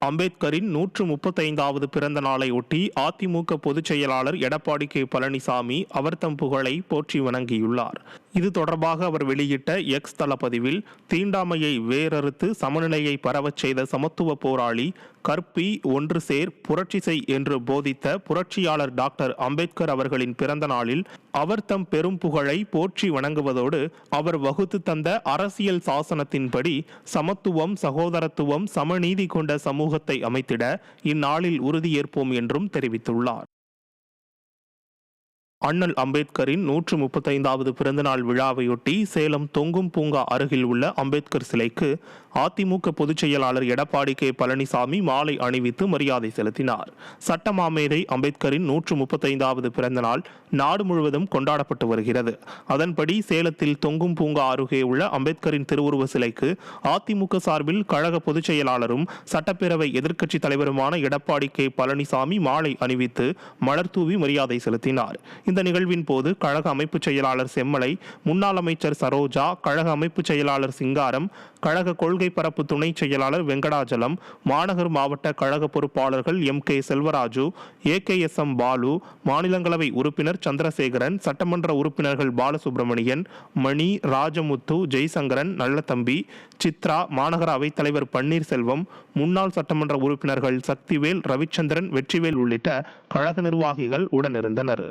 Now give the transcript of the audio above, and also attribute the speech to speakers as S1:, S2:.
S1: அம்பேத்கரின் 135வது பிறந்த நாளையொட்டி அதிமுக பொதுச் செயலாளர் எடப்பாடி கே பழனிசாமி அவர் தம் புகழை போற்றி வணங்கியுள்ளார். இது தொடர்பாக அவர் வெளியிட்ட எக்ஸ் தளப்பதிவில், தீண்டாமையை வேரறுத்து சமநிலையை பரவச் செய்த சமத்துவ போராளி, கற்பி, ஒன்று சேர், புரட்சி செய் என்று போதித்த புரட்சியாளர் டாக்டர் அம்பேத்கர் அவர்களின் பிறந்த நாளில் அவர் தம் பெரும் புகழை போற்றி வணங்குவதோடு, அவர் வகுத்து தந்த அரசியல் சாசனத்தின்படி சமத்துவம், சகோதரத்துவம், சமநீதி கொண்ட சமூகத்தை அமைத்திட இந்நாளில் உறுதியேற்போம் என்றும் தெரிவித்துள்ளார். அண்ணல் அம்பேத்கரின் 135வது பிறந்தநாள் விழாவையொட்டி சேலம் தொங்கும் பூங்கா அருகில் உள்ள அம்பேத்கர் சிலைக்கு அதிமுக பொதுச் செயலாளர் எடப்பாடி கே பழனிசாமி மாலை அணிவித்து மரியாதை செலுத்தினார். சட்டமாமேதை அம்பேத்கரின் 135வது பிறந்தநாள் நாடு முழுவதும் கொண்டாடப்பட்டு வருகிறது. அதன்படி சேலத்தில் தொங்கும் பூங்கா அருகே உள்ள அம்பேத்கரின் திருவுருவ சிலைக்கு அதிமுக சார்பில் கழக பொதுச் செயலாளரும் சட்டப்பேரவை எதிர்க்கட்சித் தலைவருமான எடப்பாடி கே பழனிசாமி மாலை அணிவித்து மலர்தூவி மரியாதை செலுத்தினார். இந்த நிகழ்வின் போது கழக அமைப்பு செயலாளர் செம்மலை, முன்னாள் அமைச்சர் சரோஜா, கழக அமைப்பு செயலாளர் சிங்காரம், கழக கொள்கை பரப்பு துணை செயலாளர் வெங்கடாஜலம், மாநகர் மாவட்ட கழக பொறுப்பாளர்கள் M K Selvaraju, AKSM Balu, மாநிலங்களவை உறுப்பினர் சந்திரசேகரன், சட்டமன்ற உறுப்பினர்கள் பாலசுப்ரமணியன், மணி, ராஜமுத்து, ஜெய்சங்கரன், நல்லதம்பி, சித்ரா, மாநகர அவைத்தலைவர் பன்னீர்செல்வம், முன்னாள் சட்டமன்ற உறுப்பினர்கள் சக்திவேல், ரவிச்சந்திரன், வெற்றிவேல் உள்ளிட்ட கழக நிர்வாகிகள் உடனிருந்தனர்.